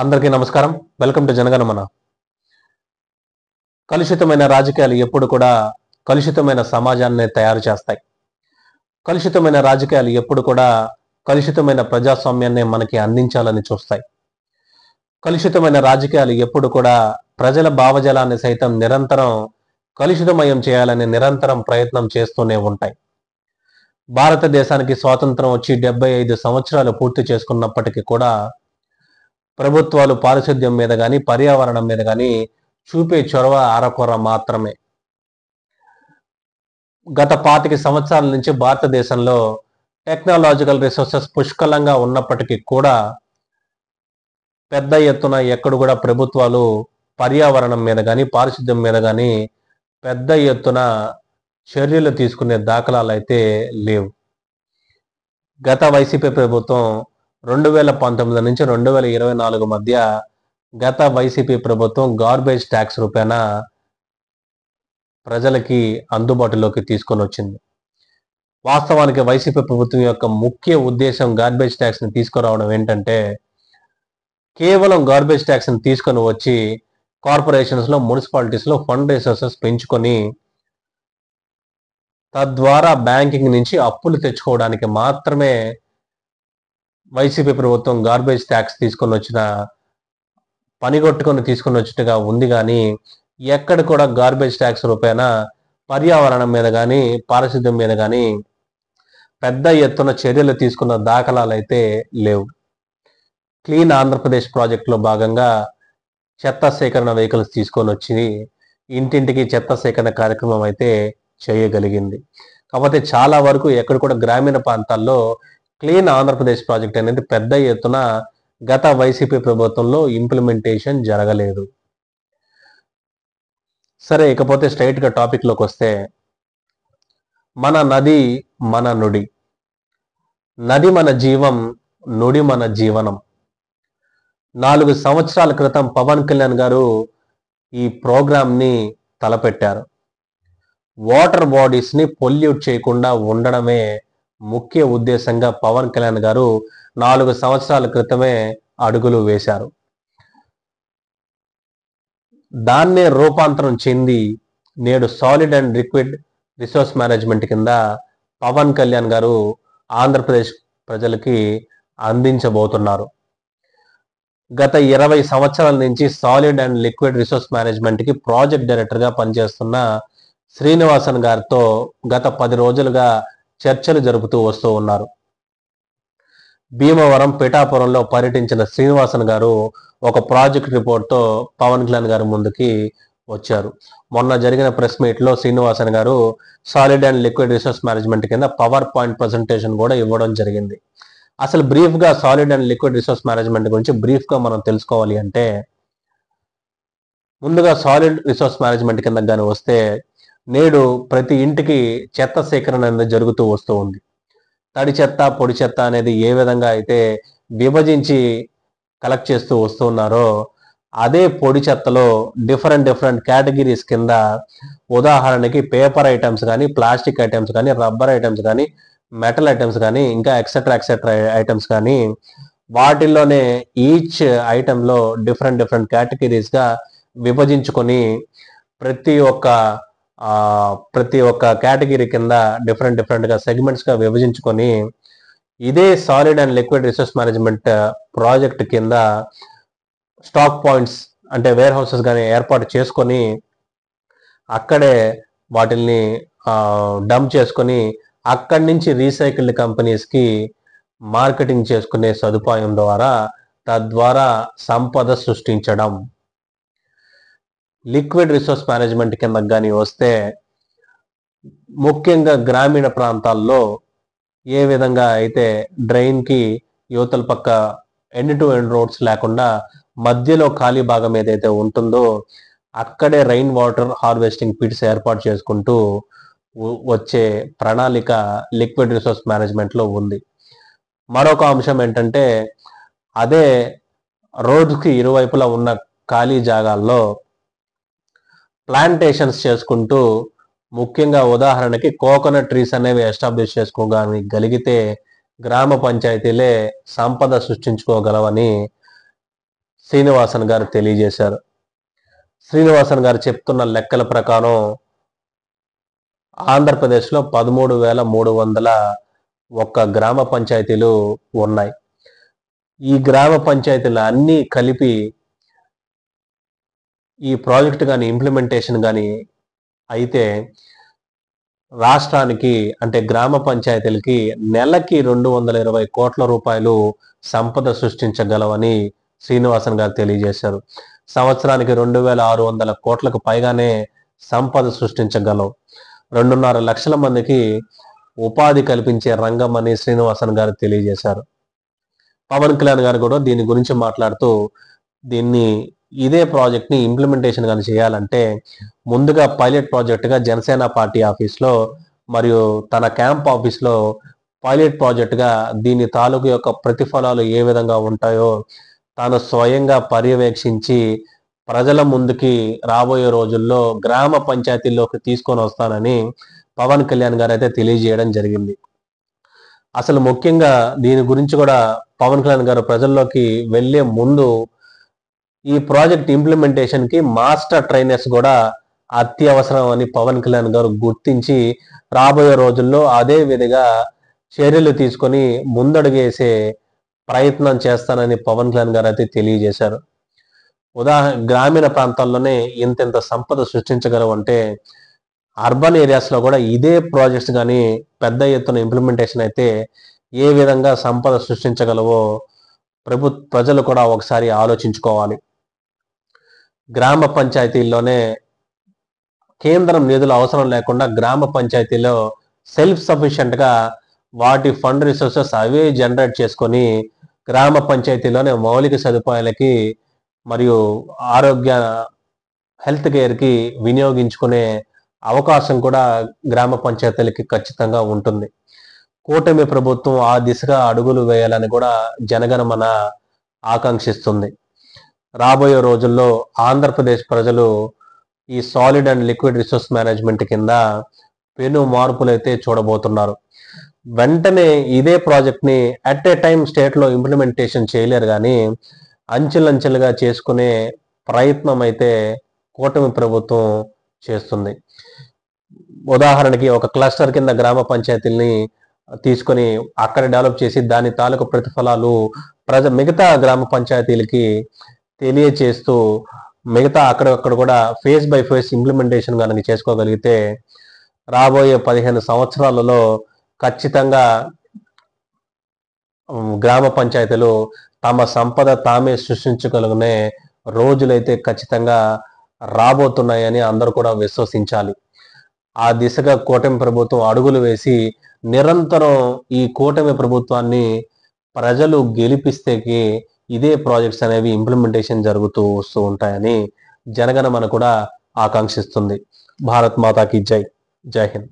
అందరికీ నమస్కారం. Welcome to Janaganamana. కలుషితమైన రాజకీయాలు ఎప్పుడు కూడా కలుషితమైన సమాజాన్ని తయారు చేస్తాయి. కలుషితమైన రాజకీయాలు ఎప్పుడు కూడా కలుషితమైన ప్రజాస్వామ్యాన్ని మనకి అందించాలని చూస్తాయి. కలుషితమైన రాజకీయాలు ఎప్పుడు కూడా ప్రజల భావజాలాన్ని సైతం నిరంతరం కలుషితమయం చేయాలని నిరంతరం ప్రయత్నం చేస్తూనే ఉంటాయి. భారతదేశానికి స్వాతంత్రం వచ్చి 75 సంవత్సరాలు పూర్తి చేసుకున్నప్పటికీ కూడా ప్రభుత్వాలు పారిశుద్ధ్యం మీద కానీ పర్యావరణం మీద కానీ చూపే చొరవ అరకొర మాత్రమే. గత 25 సంవత్సరాల నుంచి భారతదేశంలో టెక్నాలజికల్ రిసోర్సెస్ పుష్కలంగా ఉన్నప్పటికీ కూడా పెద్ద ఎత్తున ఎక్కడ కూడా ప్రభుత్వాలు పర్యావరణం మీద కానీ పారిశుద్ధ్యం మీద కానీ పెద్ద ఎత్తున చర్యలు తీసుకునే దాఖలాలు అయితే లేవు. గత వైసీపీ ప్రభుత్వం 2019 నుంచి 2024 మధ్య గత వైసీపీ ప్రభుత్వం గార్బేజ్ ట్యాక్స్ రూపేణా ప్రజలకి అందుబాటులోకి తీసుకొని వచ్చింది. వాస్తవానికి వైసీపీ ప్రభుత్వం యొక్క ముఖ్య ఉద్దేశం గార్బేజ్ ట్యాక్స్ ని తీసుకురావడం ఏంటంటే, కేవలం గార్బేజ్ ట్యాక్స్ ని తీసుకొని వచ్చి కార్పొరేషన్స్ లో మున్సిపాలిటీస్ లో ఫండ్ రిసోర్సెస్ పెంచుకొని తద్వారా బ్యాంకింగ్ నుంచి అప్పులు తెచ్చుకోవడానికి మాత్రమే వైసీపీ ప్రభుత్వం గార్బేజ్ ట్యాక్స్ తీసుకొని వచ్చిన పనిగొట్టుకొని తీసుకొని వచ్చినట్టుగా ఉంది. కానీ ఎక్కడ కూడా గార్బేజ్ ట్యాక్స్ రూపేణా పర్యావరణం మీద కానీ పారిశుద్ధ్యం మీద కానీ పెద్ద ఎత్తున చర్యలు తీసుకున్న దాఖలాలు అయితే లేవు. క్లీన్ ఆంధ్రప్రదేశ్ ప్రాజెక్టులో భాగంగా చెత్త సేకరణ వెహికల్స్ తీసుకొని వచ్చి ఇంటింటికి చెత్త సేకరణ కార్యక్రమం అయితే చేయగలిగింది. కాకపోతే చాలా వరకు ఎక్కడ కూడా గ్రామీణ ప్రాంతాల్లో క్లీన్ ఆంధ్రప్రదేశ్ ప్రాజెక్ట్ అనేది పెద్ద ఎత్తున గత వైసీపీ ప్రభుత్వంలో ఇంప్లిమెంటేషన్ జరగలేదు. సరే, ఇకపోతే స్ట్రైట్ గా టాపిక్ లోకి వస్తే, మన నది మన నుడి, నది మన జీవం, నుడి మన జీవనం. 4 సంవత్సరాల క్రితం పవన్ కళ్యాణ్ గారు ఈ ప్రోగ్రామ్ ని తలపెట్టారు. వాటర్ బాడీస్ ని పొల్యూట్ చేయకుండా ఉండడమే ముఖ్య ఉద్దేశంగా పవన్ కళ్యాణ్ గారు 4 సంవత్సరాల క్రితమే అడుగులు వేశారు. దాన్నే రూపాంతరం చెంది నేడు solid and liquid resource management కింద పవన్ కళ్యాణ్ గారు ఆంధ్రప్రదేశ్ ప్రజలకి అందించబోతున్నారు. గత 20 సంవత్సరాల నుంచి solid and liquid resource management కి ప్రాజెక్ట్ డైరెక్టర్ గా పనిచేస్తున్న శ్రీనివాసన్ గారితో గత 10 రోజులుగా చర్చలు జరుపుతూ వస్తూ ఉన్నారు. భీమవరం, పిఠాపురంలో పర్యటించిన శ్రీనివాసన్ గారు ఒక ప్రాజెక్ట్ రిపోర్ట్తో పవన్ కళ్యాణ్ గారి ముందుకి వచ్చారు. మొన్న జరిగిన ప్రెస్ మీట్ లో శ్రీనివాసన్ గారు solid and liquid resource management కింద పవర్ పాయింట్ ప్రజెంటేషన్ కూడా ఇవ్వడం జరిగింది. అసలు బ్రీఫ్ గా solid and liquid resource management గురించి బ్రీఫ్ గా మనం తెలుసుకోవాలి అంటే, ముందుగా సాలిడ్ రిసోర్స్ మేనేజ్మెంట్ కింద కానీ వస్తే, నేడు ప్రతి ఇంటికి చెత్త సేకరణ అనేది జరుగుతూ వస్తూ ఉంది. తడి చెత్త, పొడి చెత్త అనేది ఏ విధంగా అయితే విభజించి కలెక్ట్ చేస్తూ వస్తున్నారో, అదే పొడి చెత్తలో డిఫరెంట్ కేటగిరీస్ కింద, ఉదాహరణకి పేపర్ ఐటమ్స్ కానీ, ప్లాస్టిక్ ఐటమ్స్ కానీ, రబ్బర్ ఐటమ్స్ కానీ, మెటల్ ఐటమ్స్ కానీ, ఇంకా ఎక్సెట్రా ఐటమ్స్ కానీ, వాటిల్లోనే ఈచ్ ఐటెంలో డిఫరెంట్ కేటగిరీస్ గా విభజించుకొని ప్రతి ఒక్క కేటగిరీ కింద డిఫరెంట్ గా సెగ్మెంట్స్ గా విభజించుకొని ఇదే solid and liquid resource management project కింద స్టాక్ పాయింట్స్ అంటే వేర్ హౌసెస్ కానీ ఏర్పాటు చేసుకొని అక్కడే వాటిల్ని డంప్ చేసుకొని అక్కడి నుంచి రీసైకిల్డ్ కంపెనీస్ కి మార్కెటింగ్ చేసుకునే సదుపాయం ద్వారా తద్వారా సంపద సృష్టించడం. లిక్విడ్ రిసోర్స్ మేనేజ్మెంట్ కింద కానీ వస్తే, ముఖ్యంగా గ్రామీణ ప్రాంతాల్లో ఏ విధంగా అయితే డ్రైన్ కి యువతల పక్క ఎండ్ టు ఎండ్ రోడ్స్ లేకుండా మధ్యలో ఖాళీ భాగం ఏదైతే ఉంటుందో అక్కడే రైన్ వాటర్ హార్వెస్టింగ్ పిట్స్ ఏర్పాటు చేసుకుంటూ వచ్చే ప్రణాళిక లిక్విడ్ రిసోర్స్ మేనేజ్మెంట్ లో ఉంది. మరొక అంశం ఏంటంటే, అదే రోడ్కి ఇరువైపులా ఉన్న ఖాళీ జాగాల్లో ప్లాంటేషన్స్ చేసుకుంటూ, ముఖ్యంగా ఉదాహరణకి కోకోనట్ ట్రీస్ అనేవి ఎస్టాబ్లిష్ చేసుకోగలిగితే గ్రామ పంచాయతీలే సంపద సృష్టించుకోగలవని శ్రీనివాసన్ గారు తెలియజేశారు. శ్రీనివాసన్ గారు చెప్తున్న లెక్కల ప్రకారం ఆంధ్రప్రదేశ్లో 13,301 గ్రామ పంచాయతీలు ఉన్నాయి. ఈ గ్రామ పంచాయతీలు అన్నీ కలిపి ఈ ప్రాజెక్ట్ కానీ ఇంప్లిమెంటేషన్ కానీ అయితే రాష్ట్రానికి అంటే గ్రామ పంచాయతీలకి నెలకి 220 కోట్ల రూపాయలు సంపద సృష్టించగలవని శ్రీనివాసన్ గారు తెలియజేశారు. సంవత్సరానికి 2,600 కోట్లకు పైగానే సంపద సృష్టించగలవు. 2.5 లక్షల మందికి ఉపాధి కల్పించే రంగం అని శ్రీనివాసన్ గారు తెలియజేశారు. పవన్ కళ్యాణ్ గారు కూడా దీని గురించి మాట్లాడుతూ ఇదే ప్రాజెక్ట్ ని ఇంప్లిమెంటేషన్ కానీ చేయాలంటే ముందుగా పైలట్ ప్రాజెక్ట్ గా జనసేన పార్టీ ఆఫీస్లో మరియు తన క్యాంప్ ఆఫీస్లో పైలట్ ప్రాజెక్ట్ గా దీని తాలూకు యొక్క ప్రతిఫలాలు ఏ విధంగా ఉంటాయో తాను స్వయంగా పర్యవేక్షించి ప్రజల ముందుకి రాబోయే రోజుల్లో గ్రామ పంచాయతీల్లోకి తీసుకొని వస్తానని పవన్ కళ్యాణ్ గారు అయితే తెలియజేయడం జరిగింది. అసలు ముఖ్యంగా దీని గురించి కూడా పవన్ కళ్యాణ్ గారు ప్రజల్లోకి వెళ్లే ముందు ఈ ప్రాజెక్ట్ ఇంప్లిమెంటేషన్ కి మాస్టర్ ట్రైనర్స్ కూడా అత్యవసరం అని పవన్ కళ్యాణ్ గారు గుర్తించి రాబోయే రోజుల్లో అదే విధిగా చర్యలు తీసుకొని ముందడుగేసే ప్రయత్నం చేస్తానని పవన్ కళ్యాణ్ గారు అయితే తెలియజేశారు. గ్రామీణ ప్రాంతాల్లోనే ఇంత సంపద సృష్టించగలవు అంటే అర్బన్ ఏరియాస్ లో కూడా ఇదే ప్రాజెక్ట్స్ కానీ పెద్ద ఎత్తున ఇంప్లిమెంటేషన్ అయితే ఏ విధంగా సంపద సృష్టించగలవో ప్రజలు కూడా ఒకసారి ఆలోచించుకోవాలి. గ్రామ పంచాయతీల్లోనే కేంద్రం నిధులు అవసరం లేకుండా గ్రామ పంచాయతీలో సెల్ఫ్ సఫిషియెంట్ గా వాటి ఫండ్ రిసోర్సెస్ అవే జనరేట్ చేసుకొని గ్రామ పంచాయతీలోనే మౌలిక సదుపాయాలకి మరియు ఆరోగ్య హెల్త్ కేర్ కి వినియోగించుకునే అవకాశం కూడా గ్రామ పంచాయతీలకి ఖచ్చితంగా ఉంటుంది. కూటమి ప్రభుత్వం ఆ దిశగా అడుగులు వేయాలని కూడా జనగణమన ఆకాంక్షిస్తుంది. రాబోయే రోజుల్లో ఆంధ్రప్రదేశ్ ప్రజలు ఈ solid and liquid resource management కింద పెను మార్పులైతే చూడబోతున్నారు. వెంటనే ఇదే ప్రాజెక్ట్ ని అట్ ఏ టైం స్టేట్ లో ఇంప్లిమెంటేషన్ చేయలేరు, కానీ అంచెలంచెలుగా చేసుకునే ప్రయత్నం అయితే కూటమి ప్రభుత్వం చేస్తుంది. ఉదాహరణకి ఒక క్లస్టర్ కింద గ్రామ పంచాయతీల్ని తీసుకొని అక్కడ డెవలప్ చేసి దాని తాలూకు ప్రతిఫలాలు మిగతా గ్రామ పంచాయతీలకి తెలియచేస్తూ మిగతా అక్కడక్కడ కూడా ఫేస్ బై ఫేస్ ఇంప్లిమెంటేషన్ కనుక చేసుకోగలిగితే రాబోయే 15 సంవత్సరాలలో ఖచ్చితంగా గ్రామ పంచాయతీలు తమ సంపద తామే సృష్టించగలిగే రోజులైతే ఖచ్చితంగా రాబోతున్నాయని అందరూ కూడా విశ్వసించాలి. ఆ దిశగా కూటమి ప్రభుత్వం అడుగులు వేసి నిరంతరం ఈ కూటమి ప్రభుత్వాన్ని ప్రజలు గెలిపిస్తేకి ఇదే ప్రాజెక్ట్స్ అనేవి ఇంప్లిమెంటేషన్ జరుగుతూ వస్తూ ఉంటాయని జనగణమన కూడా ఆకాంక్షిస్తుంది. భారత్ మాతాకి జై. జై హింద్.